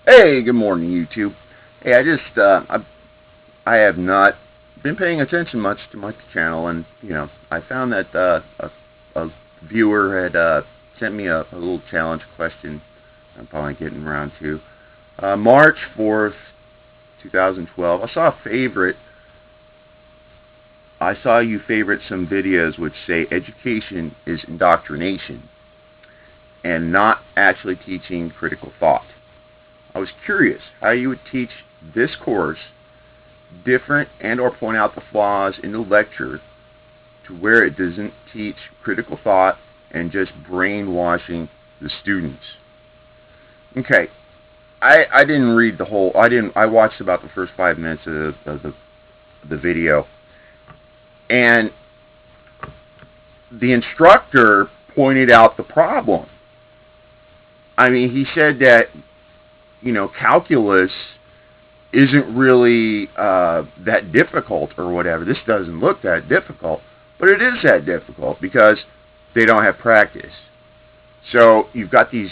Hey, good morning, YouTube. Hey, I have not been paying attention much to my channel, and I found that a viewer had sent me a little challenge question. I'm probably getting around to March 4th, 2012. I saw you favorite some videos which say education is indoctrination and not actually teaching critical thought. I was curious how you would teach this course different and or point out the flaws in the lecture to where it doesn't teach critical thought and just brainwashing the students. Okay, I didn't read the whole. I watched about the first 5 minutes of the video, and the instructor pointed out the problem. I mean, he said that calculus isn't really that difficult or whatever. This doesn't look that difficult, but it is that difficult because they don't have practice. So you've got these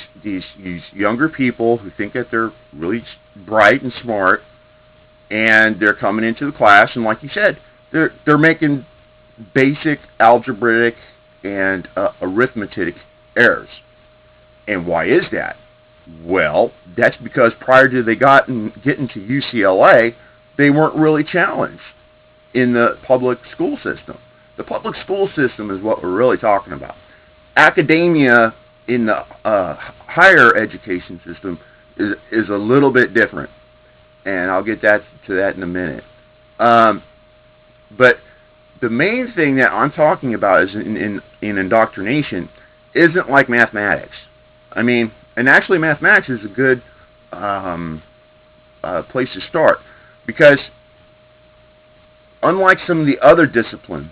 younger people who think that they're really bright and smart, and they're coming into the class, and like you said, they're making basic algebraic and arithmetic errors. And why is that? Well, that's because prior to they getting to UCLA, they weren't really challenged in the public school system. The public school system is what we're really talking about. Academia in the higher education system is a little bit different, and I'll get to that in a minute. But the main thing that I'm talking about is in indoctrination isn't like mathematics. I mean, and actually mathematics is a good place to start because unlike some of the other disciplines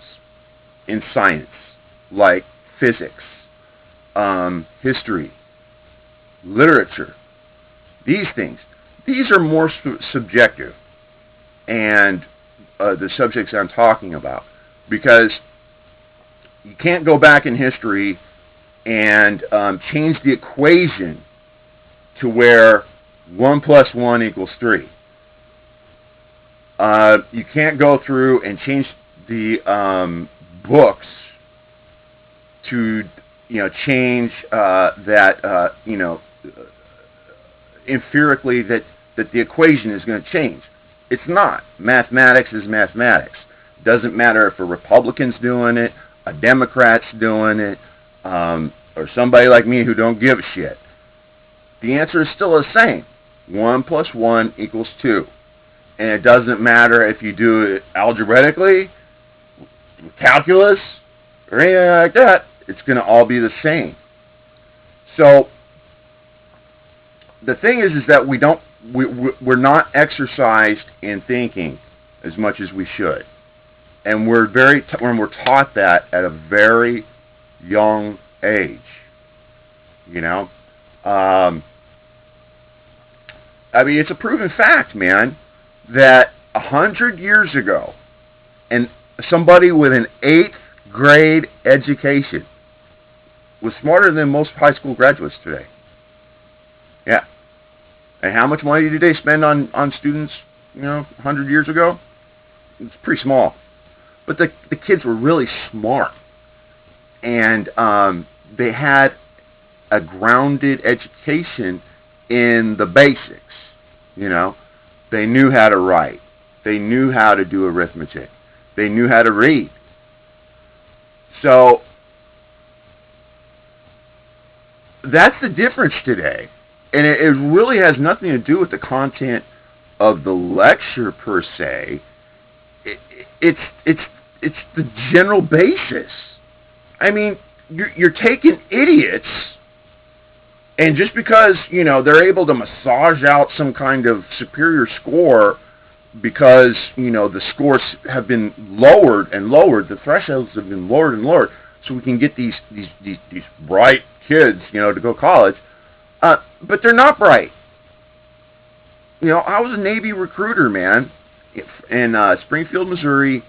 in science, like physics, history, literature, these are more subjective, and the subjects I'm talking about, because you can't go back in history and change the equation to where 1 plus 1 equals 3. You can't go through and change the books to change that empirically that the equation is going to change. It's not. Mathematics is mathematics. Doesn't matter if a Republican's doing it, a Democrat's doing it, or somebody like me who don't give a shit. The answer is still the same. 1 plus 1 equals 2. And it doesn't matter if you do it algebraically, calculus, or anything like that. It's going to all be the same. So the thing is that we're not exercised in thinking as much as we should. And we're taught that at a very young age. I mean, it's a proven fact, man, that 100 years ago, and somebody with an 8th grade education was smarter than most high school graduates today. Yeah. And how much money did they spend on students, 100 years ago? It's pretty small. But the kids were really smart. And they had a grounded education in the basics. They knew how to write. They knew how to do arithmetic. They knew how to read. So that's the difference today. And it really has nothing to do with the content of the lecture per se. It's the general basis. I mean, you're taking idiots, and just because they're able to massage out some kind of superior score because the scores have been lowered and lowered, the thresholds have been lowered and lowered, so we can get these bright kids to go to college, but they're not bright. I was a Navy recruiter, man, in Springfield, Missouri,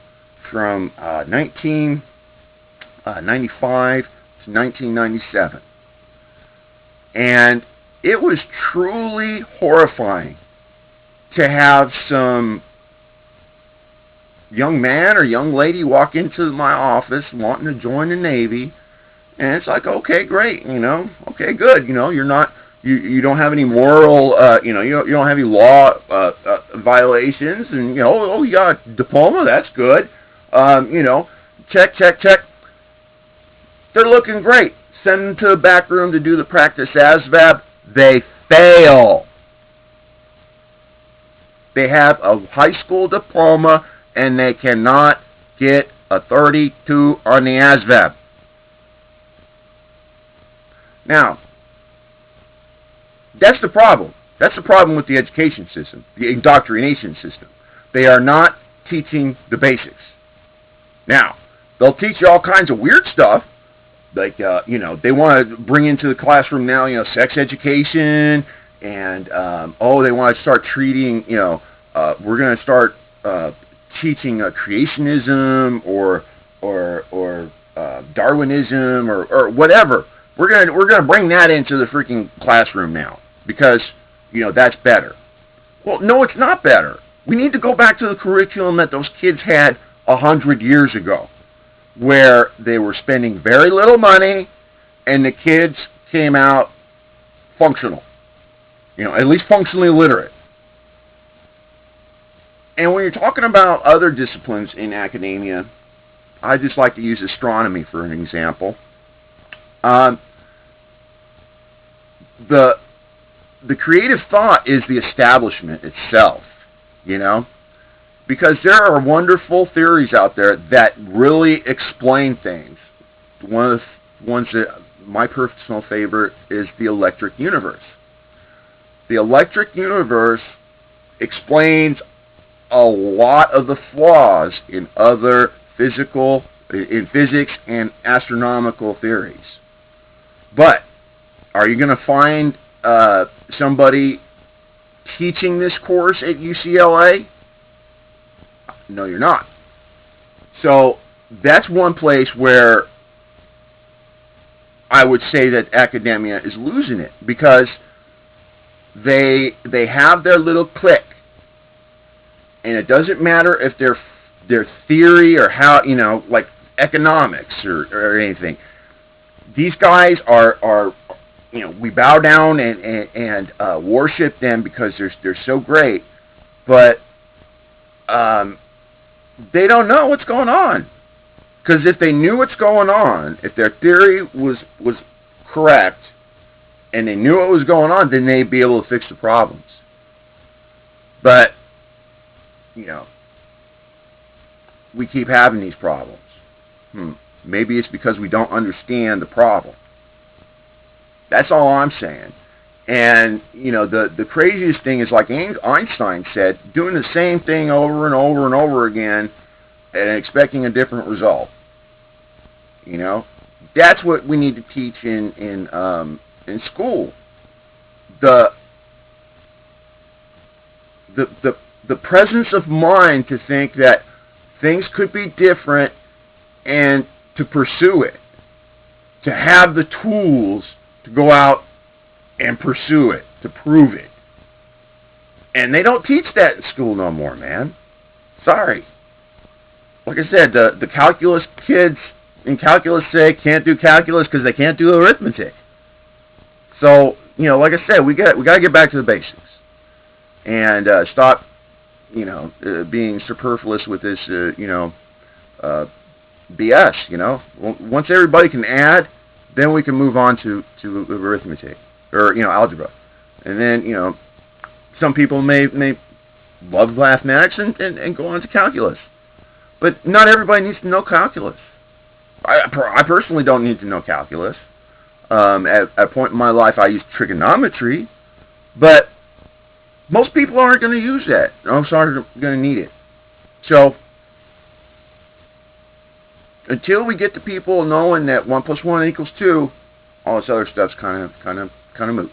from 1995 to 1997. And it was truly horrifying to have some young man or young lady walk into my office wanting to join the Navy, and it's like, okay, great, okay, good, you're not, you don't have any moral, you don't have any law violations, and oh, you got a diploma, that's good, check, check, check. They're looking great. Send them to the back room to do the practice ASVAB. They fail. They have a high school diploma, and they cannot get a 32 on the ASVAB. Now, that's the problem. That's the problem with the education system, the indoctrination system. They are not teaching the basics. Now, they'll teach you all kinds of weird stuff, like, they want to bring into the classroom now, sex education, and, they want to start treating, we're going to start teaching creationism or Darwinism or whatever. We're gonna bring that into the freaking classroom now because that's better. Well, no, it's not better. We need to go back to the curriculum that those kids had 100 years ago, where they were spending very little money and the kids came out functional, at least functionally literate. And when you're talking about other disciplines in academia, I just like to use astronomy for an example. The creative thought is the establishment itself, because there are wonderful theories out there that really explain things. One of the ones that my personal favorite is the electric universe. The electric universe explains a lot of the flaws in other physics and astronomical theories. But are you going to find somebody teaching this course at UCLA? No, you're not. So that's one place where I would say that academia is losing it, because they have their little clique, and it doesn't matter if their theory or how, like economics or anything. These guys are we bow down and worship them because they're so great, but they don't know what's going on. Because if they knew what's going on, if their theory was correct, and they knew what was going on, then they'd be able to fix the problems. But we keep having these problems. Maybe it's because we don't understand the problem. That's all I'm saying. And, the craziest thing is, like Einstein said, doing the same thing over and over and over again and expecting a different result. That's what we need to teach in school. The presence of mind to think that things could be different and to pursue it. To have the tools to go out and pursue it, to prove it. And they don't teach that in school no more, man. Sorry. Like I said, the calculus kids in calculus say can't do calculus because they can't do arithmetic. So, like I said, we got to get back to the basics and stop, being superfluous with this, BS. Once everybody can add, then we can move on to arithmetic or algebra, and then some people may love mathematics and go on to calculus, but not everybody needs to know calculus. I personally don't need to know calculus. At a point in my life, I used trigonometry, but most people aren't going to use that. I'm sorry, going to need it. So until we get the people knowing that 1 + 1 = 2, all this other stuff's kind of moot.